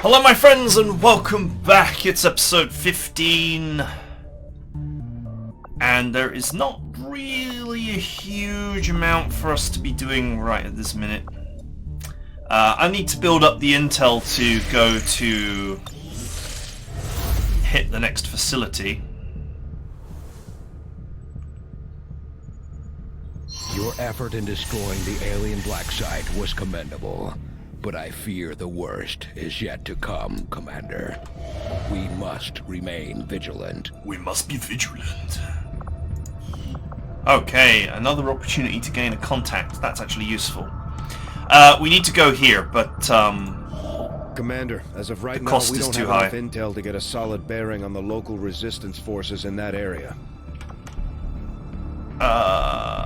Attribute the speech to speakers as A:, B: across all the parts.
A: Hello my friends and welcome back. It's episode 15 and there is not really a huge amount for us to be doing right at this minute. I need to build up the intel to go to hit the next facility.
B: Your effort in destroying the alien black site was commendable. But I fear the worst is yet to come, Commander. We must remain vigilant.
A: We must be vigilant. Okay, another opportunity to gain a contact. That's actually useful. We need to go here, but
C: Commander, as of right
A: the
C: now,
A: cost
C: we
A: is
C: don't
A: too
C: have
A: high.
C: enough intel to get a solid bearing on the local resistance forces in that area.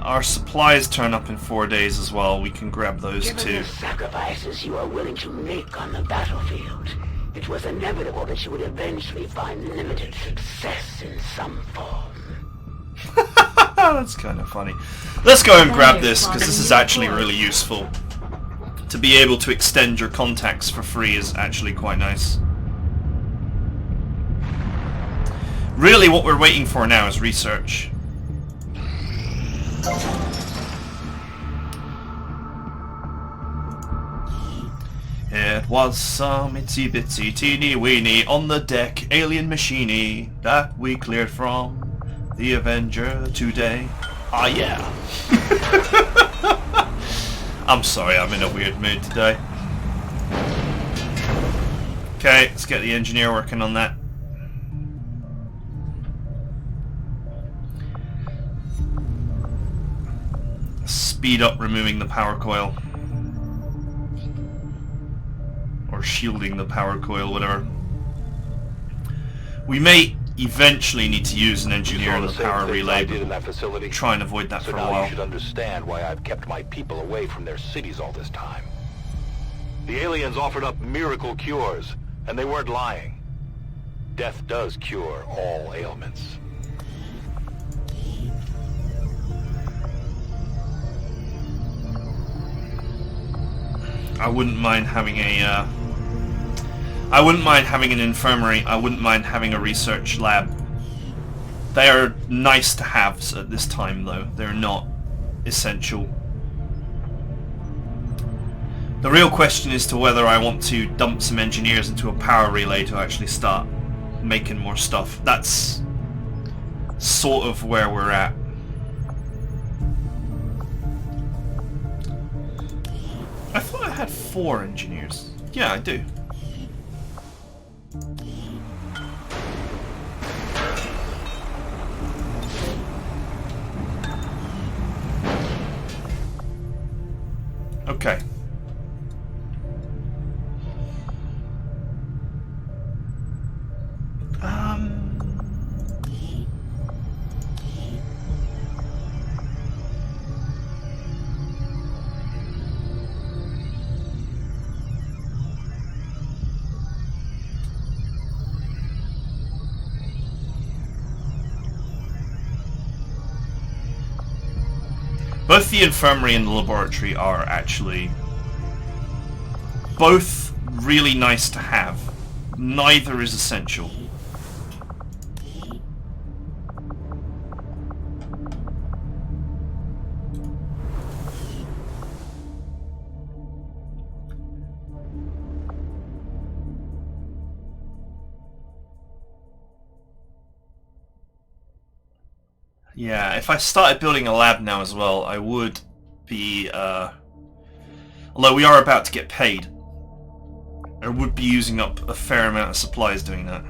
A: Our supplies turn up in 4 days as well. We can grab those
D: Given
A: too.
D: the sacrifices you are willing to make on the battlefield, it was inevitable that you would eventually find limited success in some form.
A: That's kind of funny. Let's go and grab this, because this is actually really useful. To be able to extend your contacts for free is actually quite nice. Really what we're waiting for now is research. It was some itsy bitsy teeny weeny on the deck alien machiney that we cleared from the Avenger today. Ah yeah. I'm sorry, I'm in a weird mood today. Okay, let's get the engineer working on that. Speed up removing the power coil. Or shielding the power coil, whatever. We may eventually need to use an engineer in the power relay, but try and avoid that for a while.
E: Now you should understand why I've kept my people away from their cities all this time. The aliens offered up miracle cures, and they weren't lying. Death does cure all ailments.
A: I wouldn't mind having a I wouldn't mind having an infirmary. I wouldn't mind having a research lab. They are nice to have at this time, though. They're not essential. The real question is to whether I want to dump some engineers into a power relay to actually start making more stuff. That's sort of where we're at. I thought I had 4 engineers. Yeah, I do. Okay. Both the infirmary and the laboratory are actually both really nice to have. Neither is essential. Yeah, if I started building a lab now as well, I would be, although we are about to get paid, I would be using up a fair amount of supplies doing that.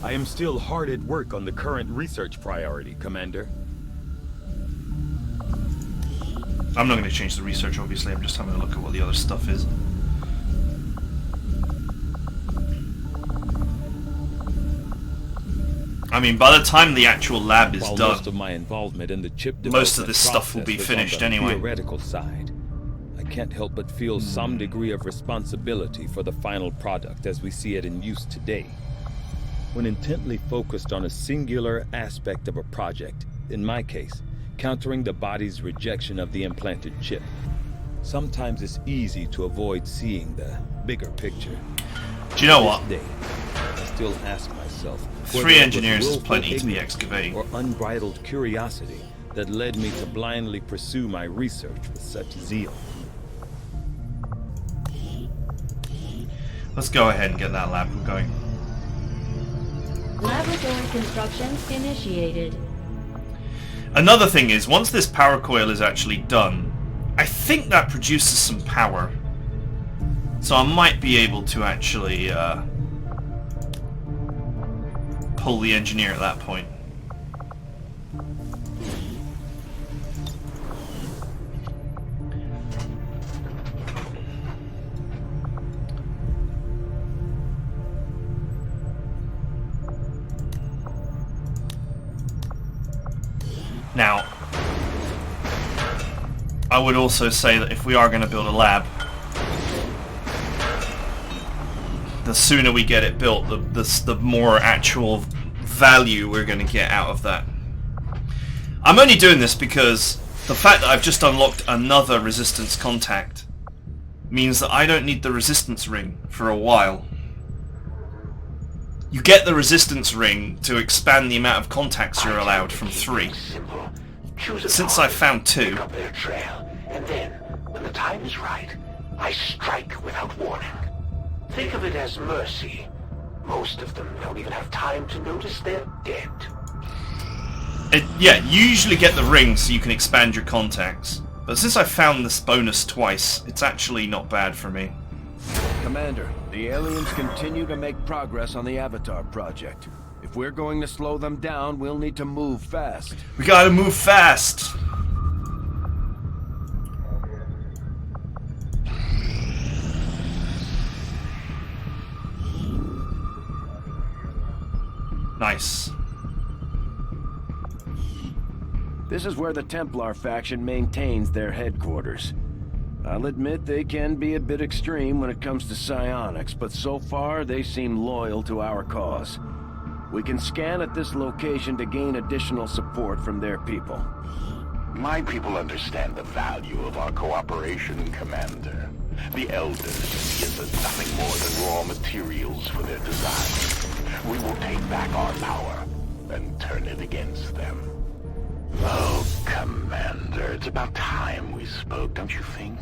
F: I am still hard at work on the current research priority, Commander.
A: I'm not going to change the research, obviously. I'm just having a look at what the other stuff is. I mean, by the time the actual lab is
F: While
A: done,
F: most of my involvement in the chip
A: most of
F: development
A: this stuff will be
F: process was
A: finished
F: on the
A: anyway.
F: Theoretical side, I can't help but feel some degree of responsibility for the final product as we see it in use today. When intently focused on a singular aspect of a project, in my case, countering the body's rejection of the implanted chip, Sometimes it's easy to avoid seeing the bigger picture.
A: Do you know what?
F: To this day, I still ask myself,
A: 3 engineers is plenty to be excavating.
F: Or unbridled curiosity that led me to blindly pursue my research with such zeal.
A: Let's go ahead and get that lab going.
G: Laboratory construction initiated.
A: Another thing is, once this power coil is actually done, I think that produces some power. So I might be able to actually pull the engineer at that point. Now, I would also say that if we are going to build a lab, the sooner we get it built, the more actual value we're going to get out of that. I'm only doing this because the fact that I've just unlocked another resistance contact means that I don't need the resistance ring for a while. You get the resistance ring to expand the amount of contacts you're allowed from 3. Since I found 2...
D: Pick up their trail, and then, when the time is right, I strike without warning. Think of it as mercy. Most of them don't even have time to notice they're dead.
A: Yeah, you usually get the ring so you can expand your contacts. But since I found this bonus twice, it's actually not bad for me.
C: Commander, the aliens continue to make progress on the Avatar project. If we're going to slow them down, we'll need to move fast.
A: We gotta move fast! Nice.
C: This is where the Templar faction maintains their headquarters. I'll admit they can be a bit extreme when it comes to psionics, but so far they seem loyal to our cause. We can scan at this location to gain additional support from their people.
E: My people understand the value of our cooperation, Commander. The Elders see us as nothing more than raw materials for their design. We will take back our power and turn it against them. Oh, Commander, it's about time we spoke, don't you think?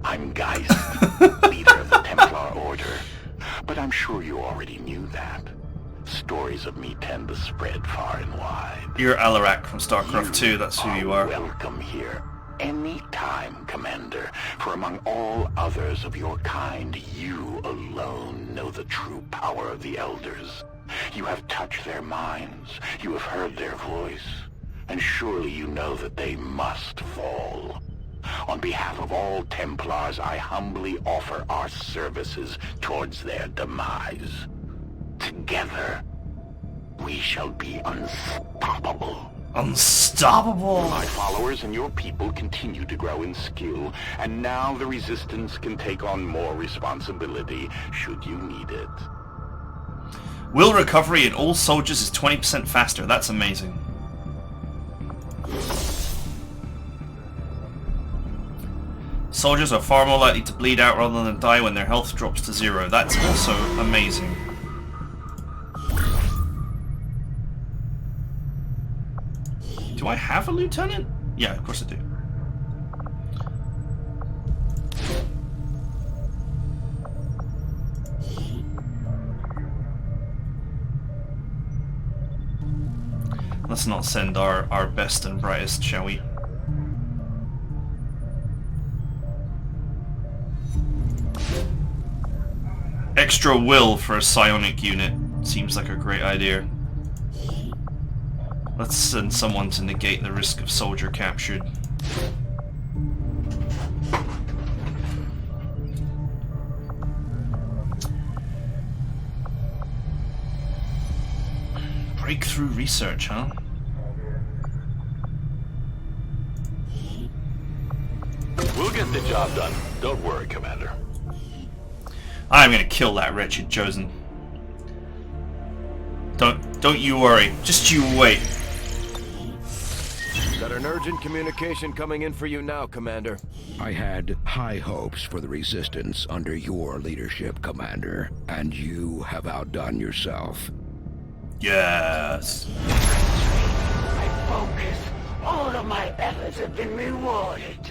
E: I'm Geist, leader of the Templar Order. But I'm sure you already knew that. Stories of me tend to spread far and wide.
A: You're Alarak from StarCraft 2, that's who you are.
E: Welcome here any time, Commander, for among all others of your kind, you alone know the true power of the Elders. You have touched their minds, you have heard their voice, and surely you know that they must fall. On behalf of all Templars, I humbly offer our services towards their demise. Together, we shall be unstoppable.
A: Unstoppable!
E: My followers and your people continue to grow in skill, and now the Resistance can take on more responsibility should you need it.
A: Will recovery in all soldiers is 20% faster. That's amazing. Soldiers are far more likely to bleed out rather than die when their health drops to 0. That's also amazing. Do I have a lieutenant? Yeah, of course I do. Let's not send our best and brightest, shall we? Extra will for a psionic unit seems like a great idea. Let's send someone to negate the risk of soldier captured. Breakthrough research, huh?
E: We'll get the job done. Don't worry, Commander.
A: I'm gonna kill that wretched Chosen. Don't you worry. Just you wait.
C: Got an urgent communication coming in for you now, Commander.
B: I had high hopes for the Resistance under your leadership, Commander, and you have outdone yourself.
A: Yes.
D: My focus, all of my efforts have been rewarded.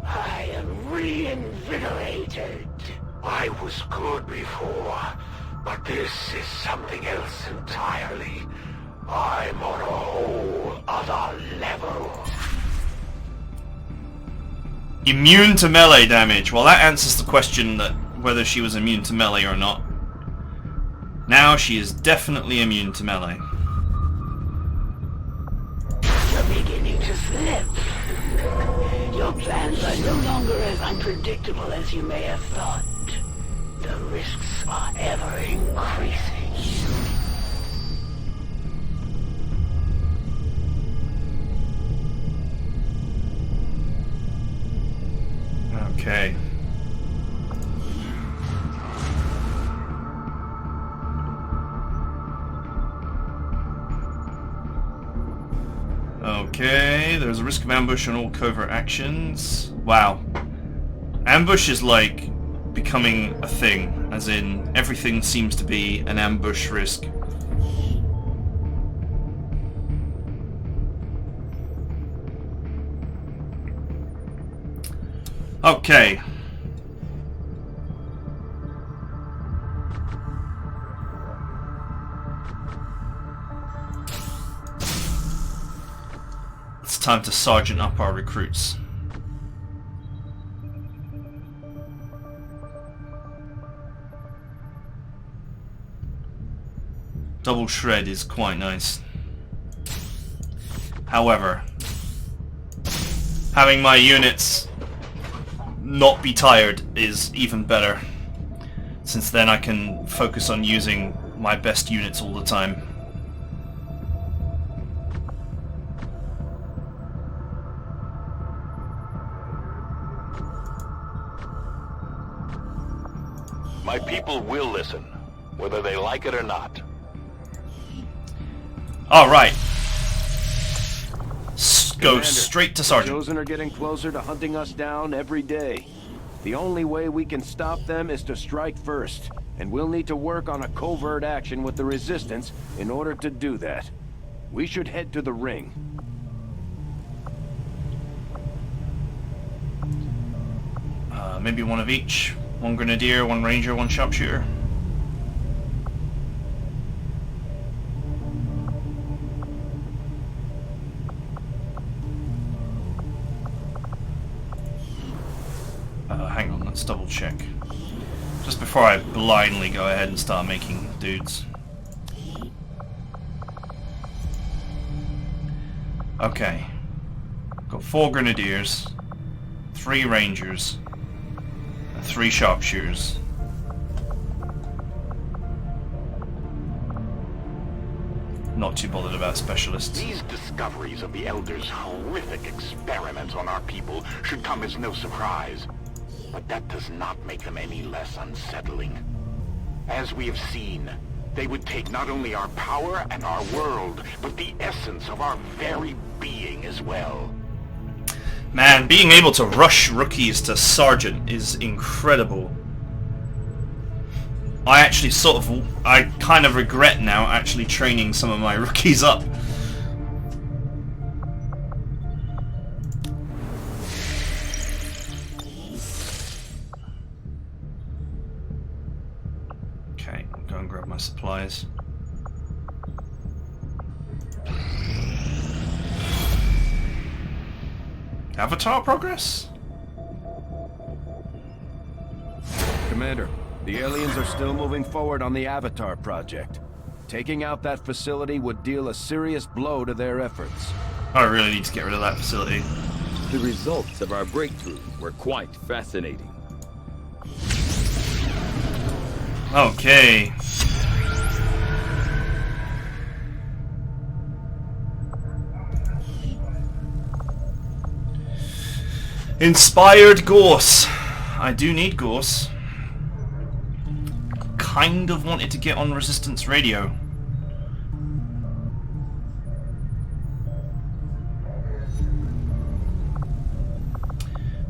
D: I am reinvigorated. I was good before, but this is something else entirely. I'm on a whole other level.
A: Immune to melee damage. Well, that answers the question that whether she was immune to melee or not. Now she is definitely immune to melee.
D: You're beginning to slip. Your plans are no longer as unpredictable as you may have thought. The risks are ever increasing.
A: Okay. Okay, there's a risk of ambush on all covert actions. Wow. Ambush is like becoming a thing, as in everything seems to be an ambush risk. Okay. It's time to sergeant up our recruits. Double shred is quite nice. However, having my units not be tired is even better, since then I can focus on using my best units all the time.
E: My people will listen, whether they like it or not.
A: Alright. Go
C: Commander,
A: straight to
C: the
A: sergeant.
C: Chosen are getting closer to hunting us down every day. The only way we can stop them is to strike first, and we'll need to work on a covert action with the Resistance in order to do that. We should head to the ring.
A: Maybe one of each. One grenadier, one ranger, one sharpshooter. Hang on, let's double check. Just before I blindly go ahead and start making dudes. Okay. Got 4 grenadiers, 3 rangers, and 3 sharpshooters. Not too bothered about specialists.
H: These discoveries of the Elders' horrific experiments on our people should come as no surprise. But that does not make them any less unsettling. As we have seen, they would take not only our power and our world, but the essence of our very being as well.
A: Man, being able to rush rookies to sergeant is incredible. I actually I kind of regret now actually training some of my rookies up. Okay, I'll go and grab my supplies. Avatar progress?
C: Commander, the aliens are still moving forward on the Avatar project. Taking out that facility would deal a serious blow to their efforts.
A: I really need to get rid of that facility.
F: The results of our breakthrough were quite fascinating.
A: Okay. Inspired Gorse. I do need Gorse. Kind of wanted to get on Resistance Radio.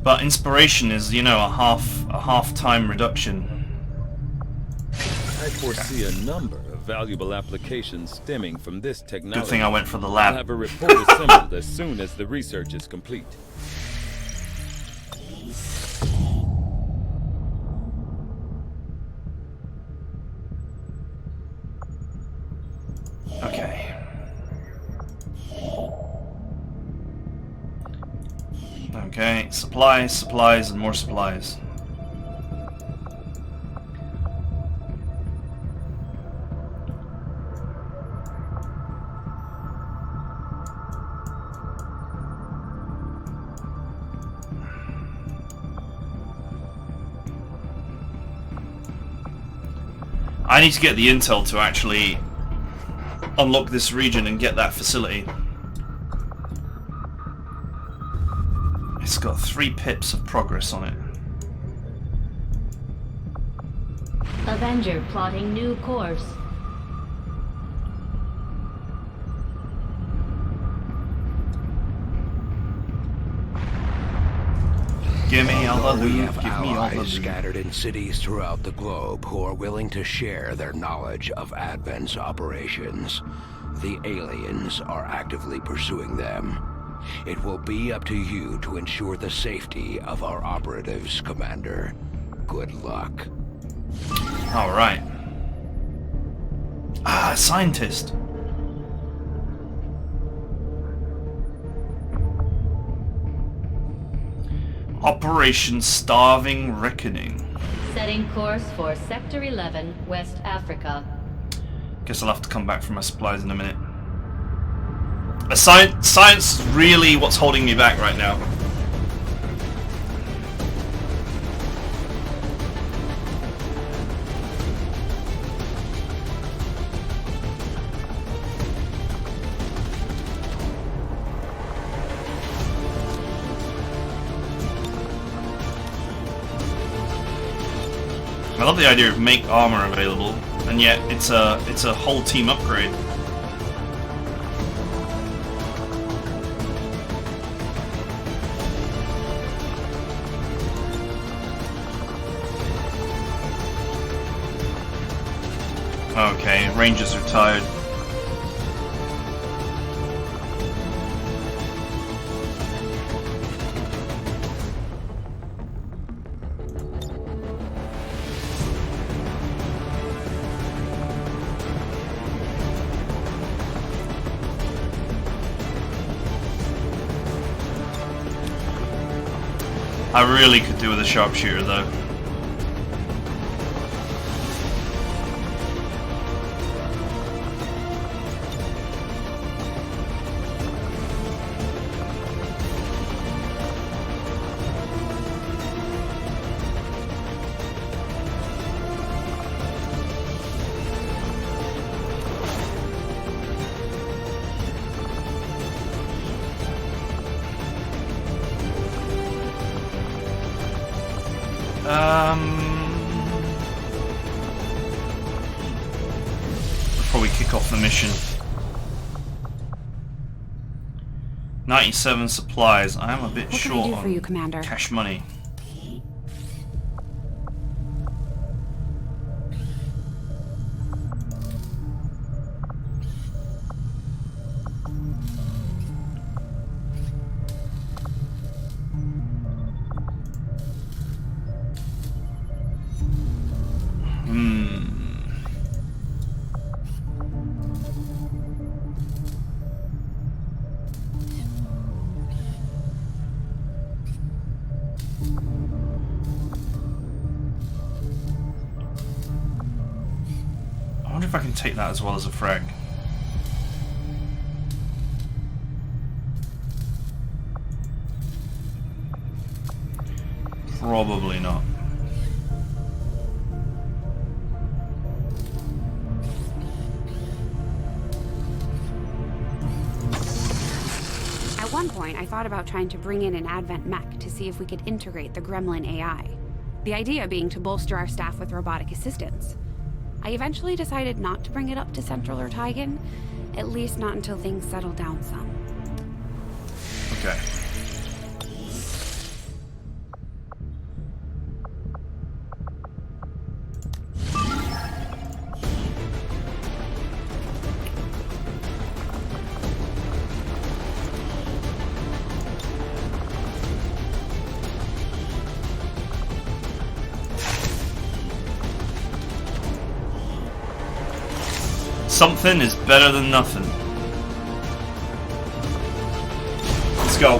A: But inspiration is, you know, a half time reduction.
F: I foresee a number of valuable applications stemming from this technology.
A: Good thing I went for the
F: I'll
A: lab.
F: have a report assembled as soon as the research is complete.
A: Okay. Okay, supplies, supplies, and more supplies. I need to get the intel to actually unlock this region and get that facility. It's got 3 pips of progress on it.
G: Avenger plotting new course.
A: Give me all the
B: We
A: loot,
B: have
A: give me all the
B: allies
A: loot.
B: scattered in cities throughout the globe who are willing to share their knowledge of Advent's operations. The aliens are actively pursuing them. It will be up to you to ensure the safety of our operatives, Commander. Good luck.
A: Alright. Ah, scientist. Operation Starving Reckoning.
G: Setting course for Sector 11, West Africa.
A: Guess I'll have to come back for my supplies in a minute. Science is really what's holding me back right now. I love the idea of make armor available, and yet it's a whole team upgrade. Okay, Rangers are tired. I really could do with a sharpshooter though. Before we kick off the mission. 97 supplies. I am a bit
I: What can I
A: short
I: do
A: on
I: for you, Commander?
A: cash money. I wonder if I can take that as well as a frag. Probably not.
I: At one point, I thought about trying to bring in an Advent mech to see if we could integrate the Gremlin AI. The idea being to bolster our staff with robotic assistance. I eventually decided not to bring it up to Central or Tygan, at least not until things settle down some.
A: Okay. Something is better than nothing. Let's go.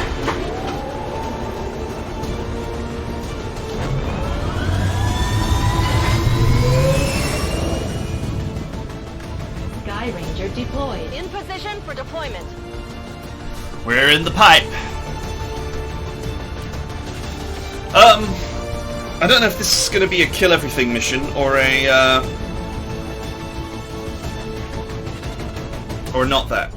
G: Sky Ranger deployed.
J: In position for deployment.
A: We're in the pipe. I don't know if this is going to be a kill everything mission or a or not that.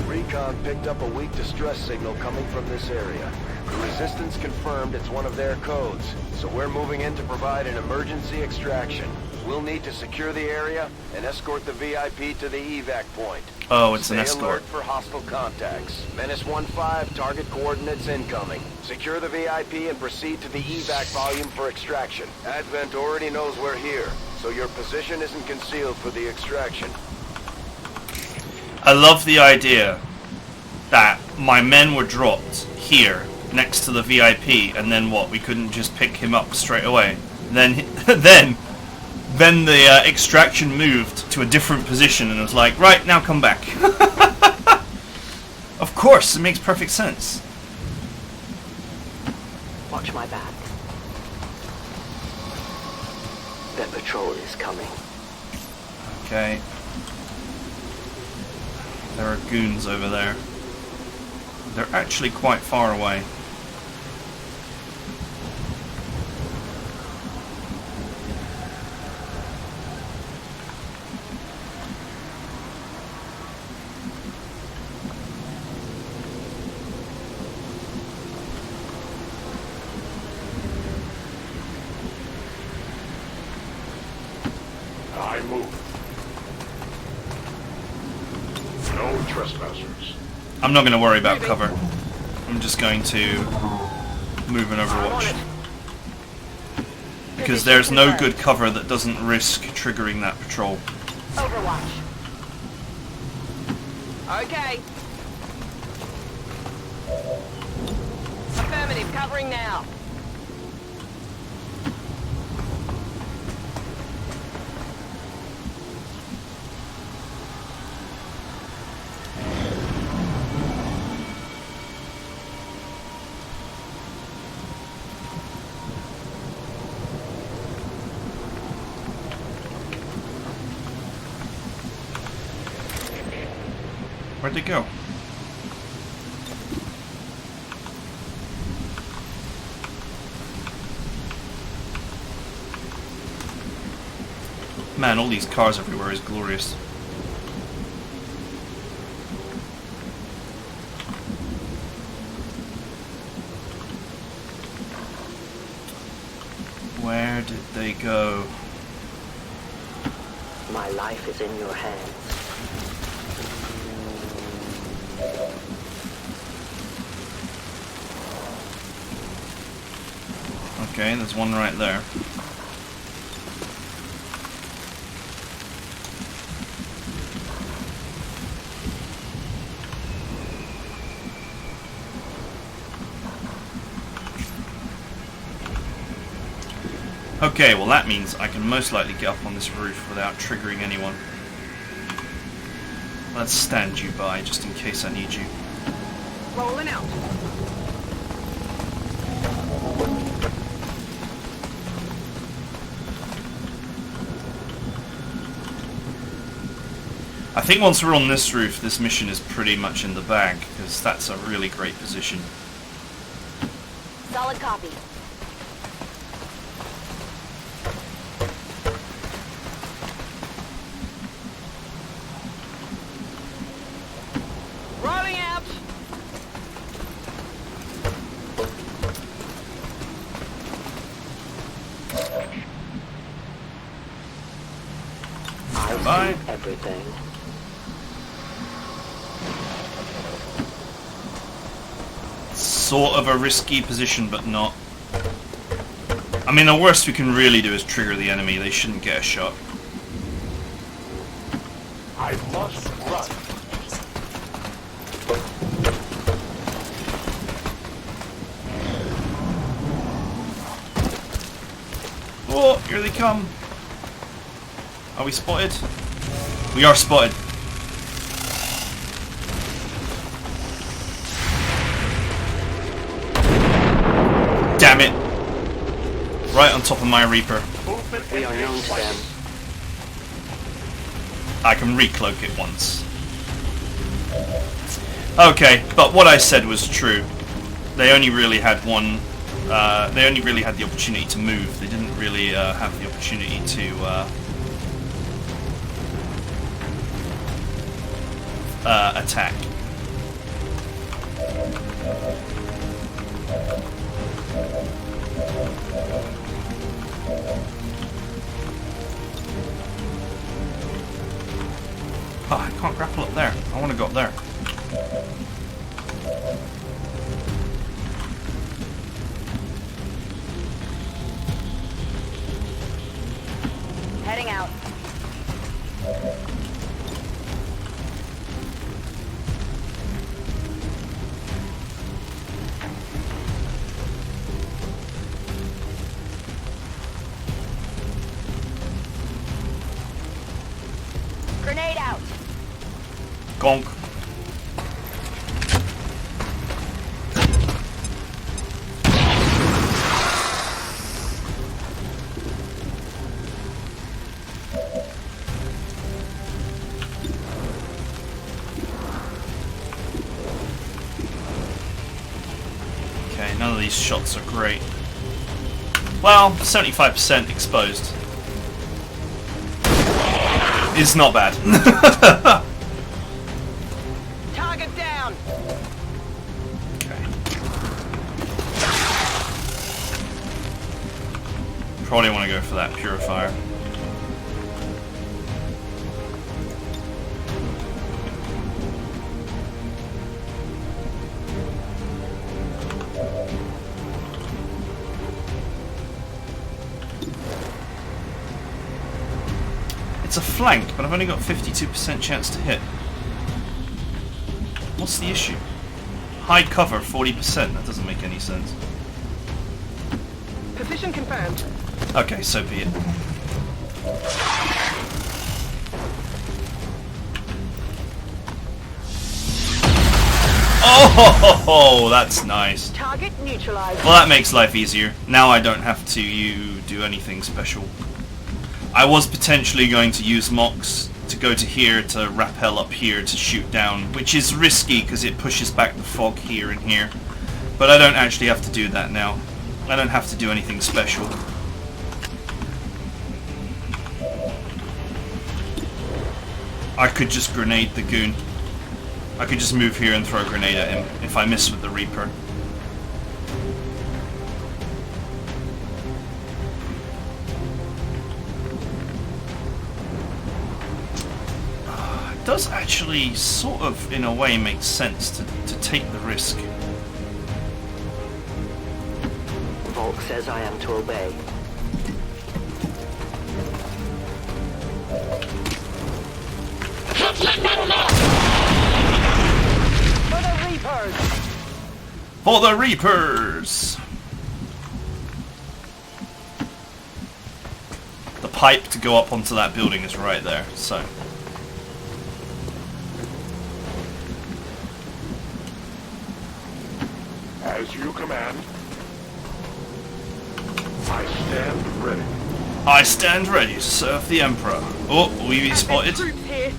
C: Recon picked up a weak distress signal coming from this area. The Resistance confirmed it's one of their codes, so we're moving in to provide an emergency extraction. We'll need to secure the area and escort the VIP to the evac point.
A: Oh, it's an
C: Stay
A: escort.
C: alert for hostile contacts. Menace 1-5, target coordinates incoming. Secure the VIP and proceed to the evac volume for extraction. Advent already knows we're here, so your position isn't concealed for the extraction.
A: I love the idea that my men were dropped here next to the VIP, and then what? We couldn't just pick him up straight away. Then the extraction moved to a different position, and it was like, right, now come back. Of course, it makes perfect sense.
J: Watch my back. Their patrol is coming.
A: Okay. There are goons over there. They're actually quite far away.
H: I move. No trespassers.
A: I'm not going to worry about cover. I'm just going to move an Overwatch. Because there's no good cover that doesn't risk triggering that patrol.
J: Overwatch. Okay. Affirmative, covering now.
A: Where'd they go? Man, all these cars everywhere is glorious. Where did they go?
J: My life is in your hands.
A: Okay, there's one right there. Okay, well that means I can most likely get up on this roof without triggering anyone. Let's stand you by just in case I need you.
J: Rolling out.
A: I think once we're on this roof, this mission is pretty much in the bag, because that's a really great position.
J: Solid copy. Rolling out.
A: Bye.
J: Everything.
A: Sort of a risky position, but not. I mean, the worst we can really do is trigger the enemy. They shouldn't get a shot.
H: I must run.
A: Oh, here they come. Are we spotted? We are spotted. Damn it. Right on top of my Reaper.
J: We are known to them.
A: I can recloak it once. Okay, but what I said was true. They only really had one. They only really had the opportunity to move. They didn't really have the opportunity to attack. Oh, I can't grapple up there. I want to go up there.
J: Heading out. Grenade out.
A: Gonk. Okay, none of these shots are great. Well, 75% exposed. Is not bad.
J: Target down.
A: Okay. Probably want to go for that purifier. It's a flank, but I've only got 52% chance to hit. What's the issue? High cover, 40%. That doesn't make any sense.
J: Position confirmed.
A: Okay, so be it. Oh, that's nice.
J: Target neutralized.
A: Well, that makes life easier. Now I don't have to do anything special. I was potentially going to use Mox to go to here to rappel up here to shoot down, which is risky because it pushes back the fog here and here. But I don't actually have to do that now. I don't have to do anything special. I could just grenade the goon. I could just move here and throw a grenade at him if I miss with the Reaper. It does actually sort of, in a way, make sense to take the risk.
J: Volk says I am to obey. For the Reapers!
A: For the Reapers! The pipe to go up onto that building is right there, so...
H: As you command. I stand ready.
A: I stand ready to serve the Emperor. Oh, will we be spotted?
J: Troops here.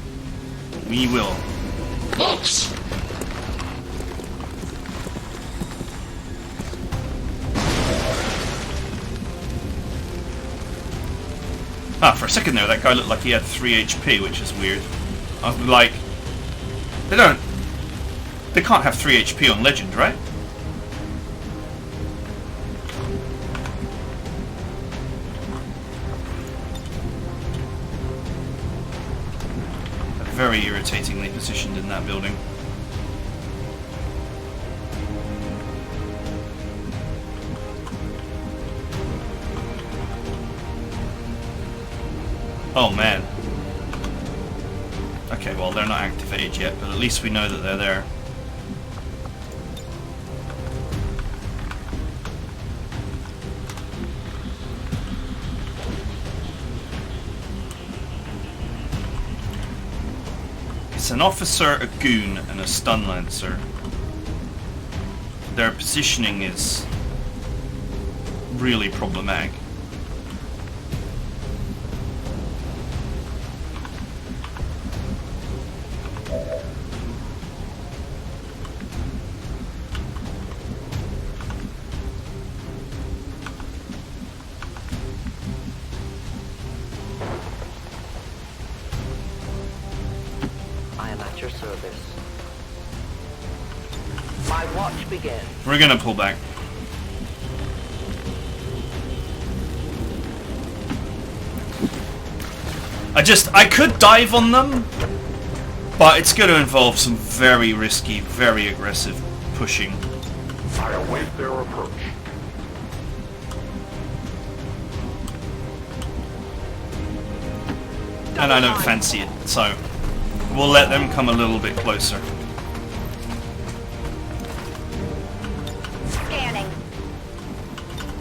A: We will.
H: Box!
A: Ah, for a second there, that guy looked like he had 3 HP, which is weird. I was like... They can't have 3 HP on Legend, right? Very irritatingly positioned in that building. Oh man. Okay, well they're not activated yet, but at least we know that they're there. It's an officer, a goon, and a stun lancer. Their positioning is really problematic.
J: I am at your service. My watch begins.
A: We're gonna pull back. I could dive on them, but it's going to involve some very risky, very aggressive pushing.
H: I await their approach.
A: And I don't fancy it, so we'll let them come a little bit closer.
J: Scanning.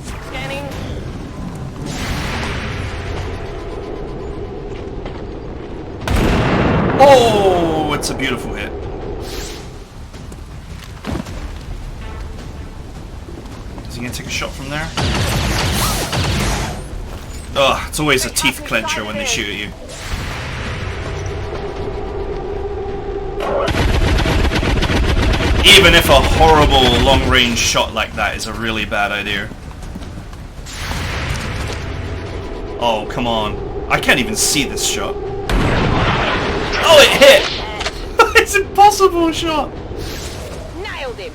J: Scanning.
A: Oh, it's a beautiful hit. Is he going to take a shot from there? Ugh, it's always a teeth clencher when they shoot at you. Even if a horrible long-range shot like that is a really bad idea. Oh, come on. I can't even see this shot. Oh, it hit! It's an impossible shot!
J: Nailed him.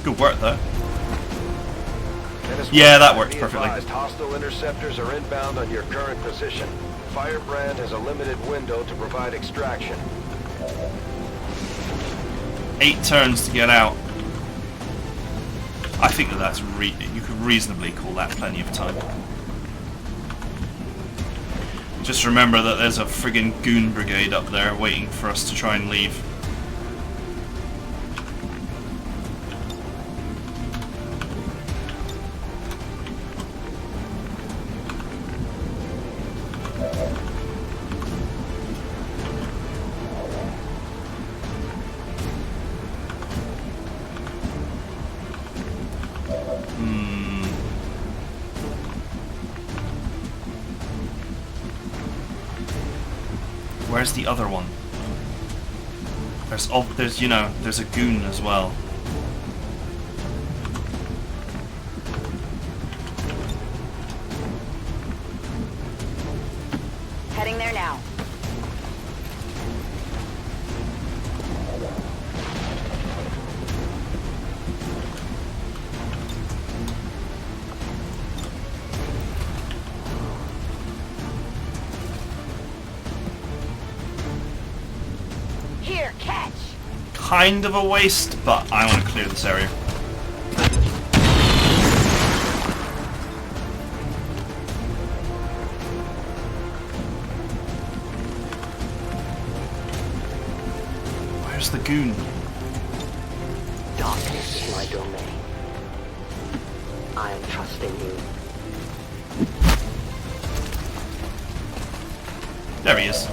A: Good work, though. Yeah, that worked perfectly.
C: Hostile interceptors are inbound on your current position. Firebrand has a limited window to provide extraction.
A: 8 turns to get out. I think that's you could reasonably call that plenty of time. Just remember that there's a friggin' goon brigade up there waiting for us to try and leave. Where's the other one? There's you know, there's a goon as well.
J: Heading there now. Here, catch.
A: Kind of a waste, but I want to clear this area. Where's the goon?
J: Darkness is my domain. I am trusting you.
A: There he is.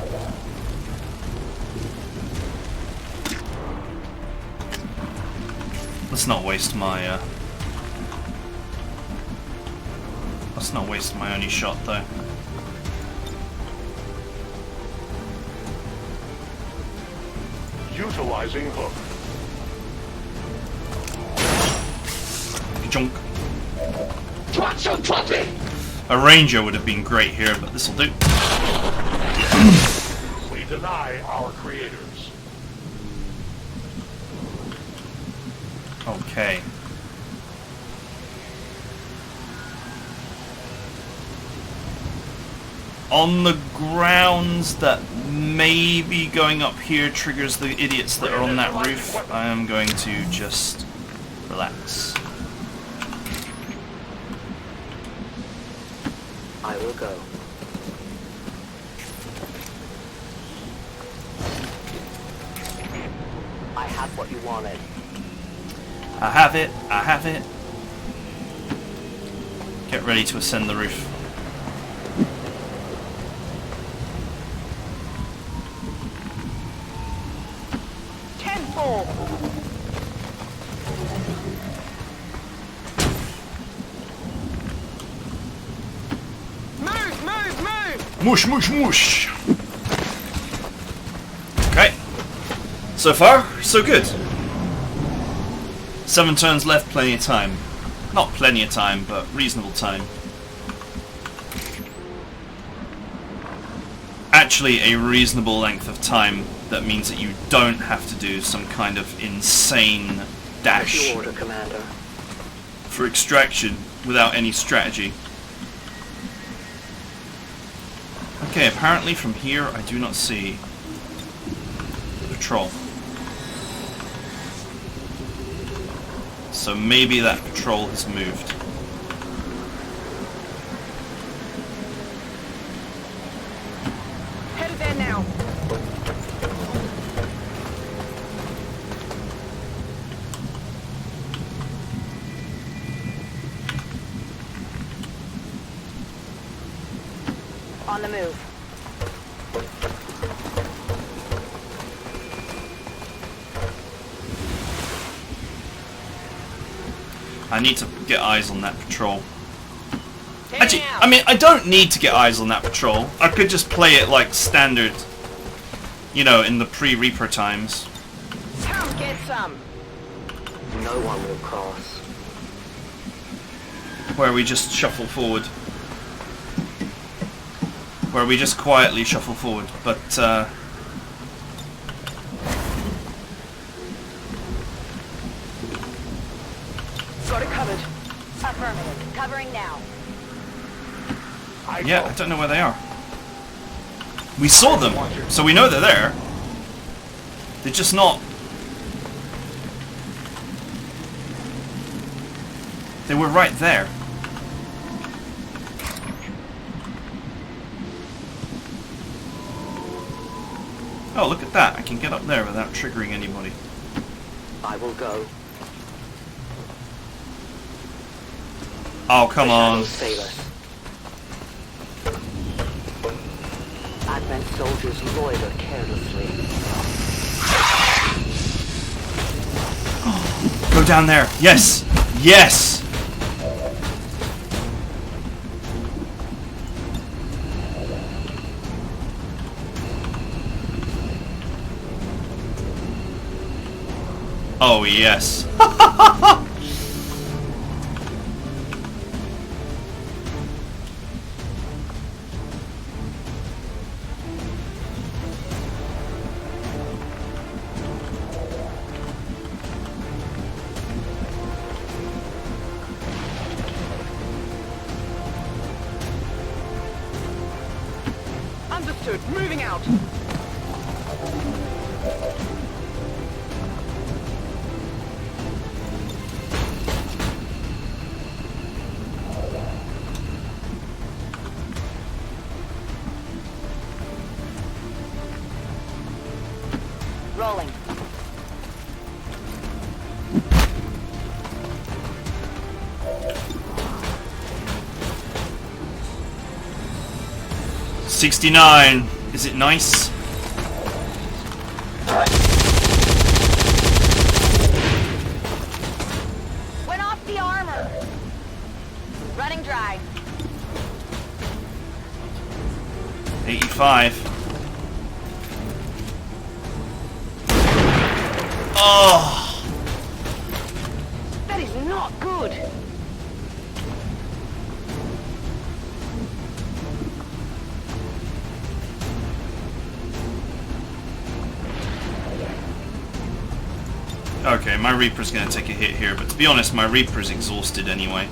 A: Let's not waste my let's not waste my only shot though.
H: Utilizing hook.
A: Junk.
H: Trotty.
A: A ranger would have been great here, but this'll do.
H: We deny our creators.
A: Okay. On the grounds that maybe going up here triggers the idiots that are on that roof, I am going to just relax.
J: I will go. I have what you wanted.
A: I have it, I have it. Get ready to ascend the roof.
J: more!
C: Move, move, move!
A: Mush, mush, mush. Okay. So far, so good. 7 turns left, plenty of time. Not plenty of time, but reasonable time. Actually, a reasonable length of time that means that you don't have to do some kind of insane dash
J: Your order, Commander.
A: for extraction without any strategy. Okay, apparently from here I do not see the patrol. So maybe that patrol has moved.
C: Headed there now.
J: On the move.
A: I need to get eyes on that patrol. Actually, I mean, I don't need to get eyes on that patrol. I could just play it like standard, you know, in the pre-Reaper times.
C: Come get some.
J: No one will cross.
A: Where we just shuffle forward. Where we just quietly shuffle forward, but,
C: Got it covered.
J: Affirmative. Covering now.
A: yeah, I don't know where they are. We saw them, so we know they're there. They're just not... They were right there. Oh, look at that. I can get up there without triggering anybody.
J: I will go.
A: Oh, come on.
J: Save us. Advent soldiers loiter carelessly.
A: Go down there. Yes! Yes! Oh, yes.
C: Understood. Moving out.
J: Rolling.
A: $69. Is it nice?
J: Went off the armor. Running dry.
A: 85. Oh!
C: That is not good.
A: Okay, my Reaper's gonna take a hit here, but to be honest, my Reaper's exhausted anyway.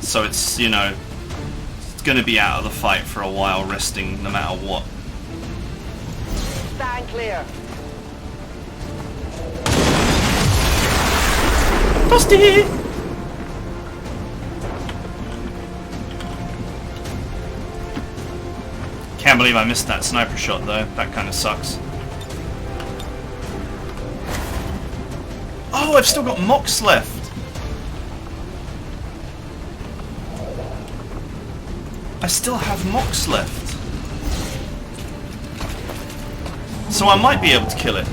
A: So it's, you know, it's gonna be out of the fight for a while, resting no matter what.
J: Stand clear.
A: Toasty! Can't believe I missed that sniper shot though. That kind of sucks. Oh, I've still got mocks left. I still have mocks left. So I might be able to kill it.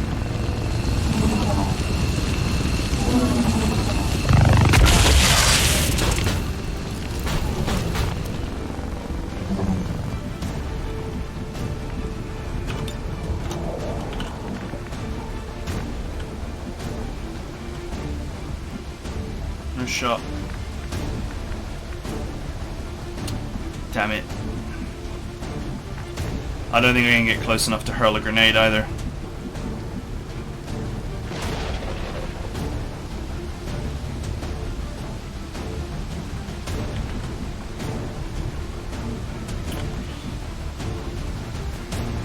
A: No shot. Damn it. I don't think I can get close enough to hurl a grenade either.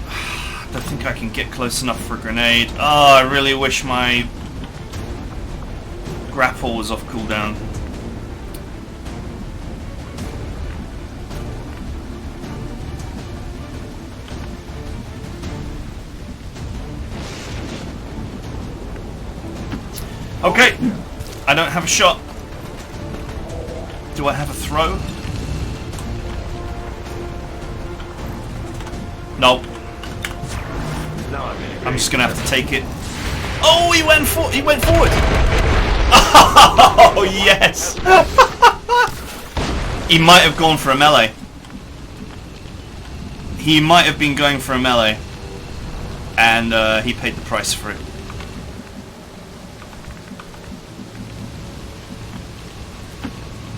A: I don't think I can get close enough for a grenade. Oh, I really wish my grapple was off cooldown. Okay, I don't have a shot. Do I have a throw? Nope. I'm just gonna have to take it. Oh, he went forward. Oh yes. He might have gone for a melee. He might have been going for a melee, and he paid the price for it.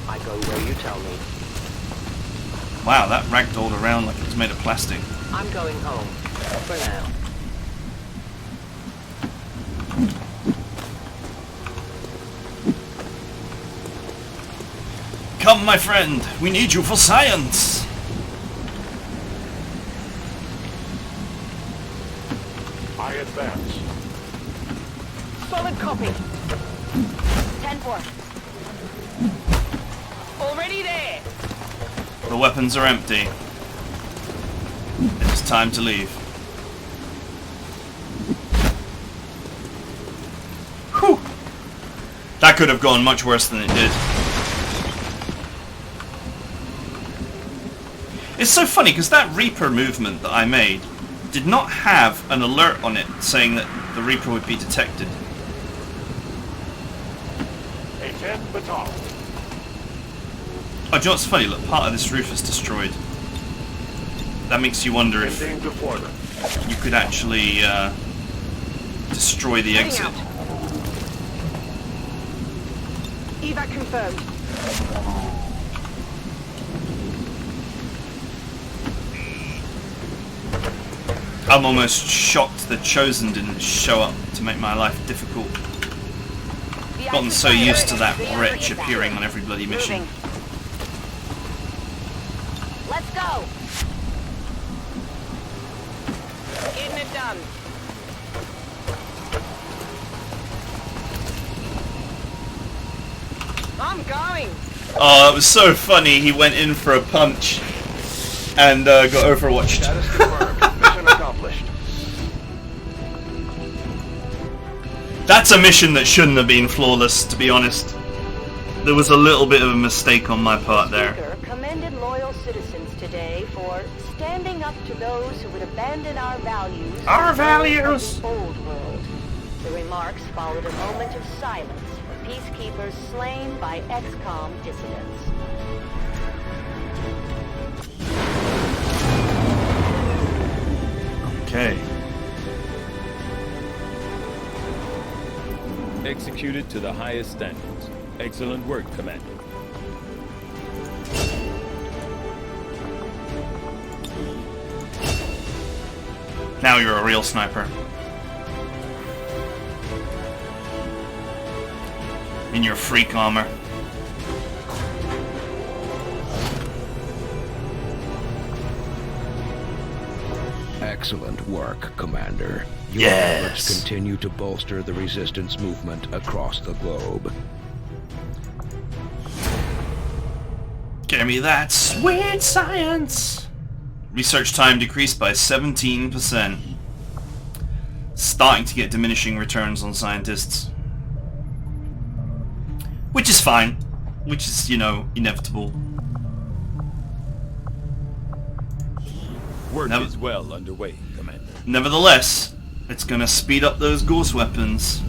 J: I go where you tell me.
A: Wow, that ragdolled around like it was made of plastic.
J: I'm going home. For now.
A: Come, my friend. We need you for science.
H: I advance.
K: Solid copy. 10-4. Already there.
A: The weapons are empty. It is time to leave. Whew. That could have gone much worse than it did. It's so funny because that Reaper movement that I made did not have an alert on it saying that the Reaper would be detected.
H: A 10 baton.
A: Oh, do you know what's funny? Look, part of this roof is destroyed. That makes you wonder if you could actually destroy the exit.
K: Evac confirmed.
A: I'm almost shocked the Chosen didn't show up to make my life difficult. I've gotten so used to that wretch appearing on every bloody mission.
K: Let's go. Getting it done. I'm going.
A: Oh, it was so funny. He went in for a punch and got overwatched.
H: Status confirmed. Mission accomplished.
A: That's a mission that shouldn't have been flawless, to be honest. There was a little bit of a mistake on my part there.
L: Speaker commended loyal citizens today for standing up to those who would abandon our values.
A: Our values!
L: The old world. The remarks followed a moment of silence for peacekeepers slain by XCOM dissidents.
A: Okay.
F: Executed to the highest standards. Excellent work, Commander.
A: Now you're a real sniper. In your freak armor.
B: Excellent work, Commander. Your
A: Yes.
B: efforts continue to bolster the resistance movement across the globe.
A: Give me that sweet science! Research time decreased by 17%. Starting to get diminishing returns on scientists. Which is fine. Which is, you know, inevitable.
F: Work is well underway, Commander.
A: Nevertheless, It's gonna speed up those ghost weapons.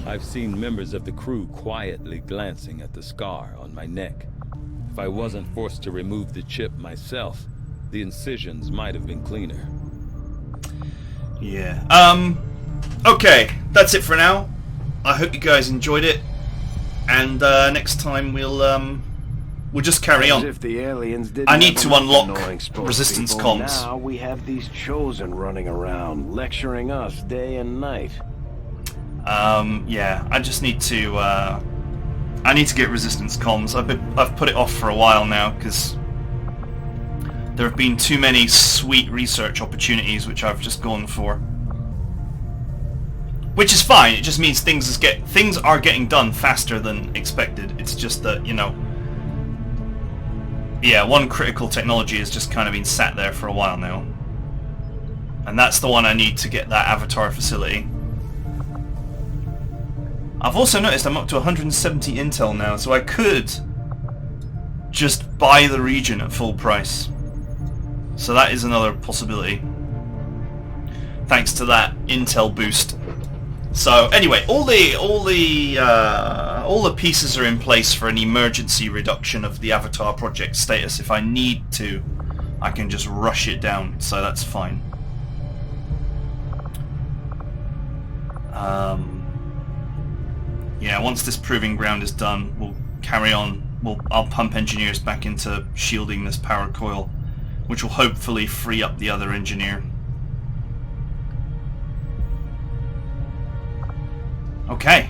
F: I've seen members of the crew quietly glancing at the scar on my neck. If I wasn't forced to remove the chip myself, the incisions might have been cleaner.
A: Yeah. Okay, that's it for now. I hope you guys enjoyed it, and next time we'll just carry on.
C: As if the aliens didn't
A: I need
C: have
A: to
C: enough
A: unlock
C: annoying spokespeople.
A: resistance comms.
C: Now we have these chosen running around, lecturing us day and night.
A: Yeah, I just need to I need to get resistance comms. I've put it off for a while now because there have been too many sweet research opportunities which I've just gone for. Which is fine. It just means things are getting done faster than expected. It's just that, you know, yeah, one critical technology has just kind of been sat there for a while now. And that's the one I need to get that avatar facility. I've also noticed I'm up to 170 intel now, so I could just buy the region at full price. So that is another possibility. Thanks to that intel boost. So anyway, all the pieces are in place for an emergency reduction of the Avatar project status. If I need to, I can just rush it down, so that's fine. Yeah, once this proving ground is done, we'll carry on. I'll pump engineers back into shielding this power coil, which will hopefully free up the other engineer. Okay.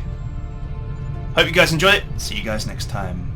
A: Hope you guys enjoyed it. See you guys next time.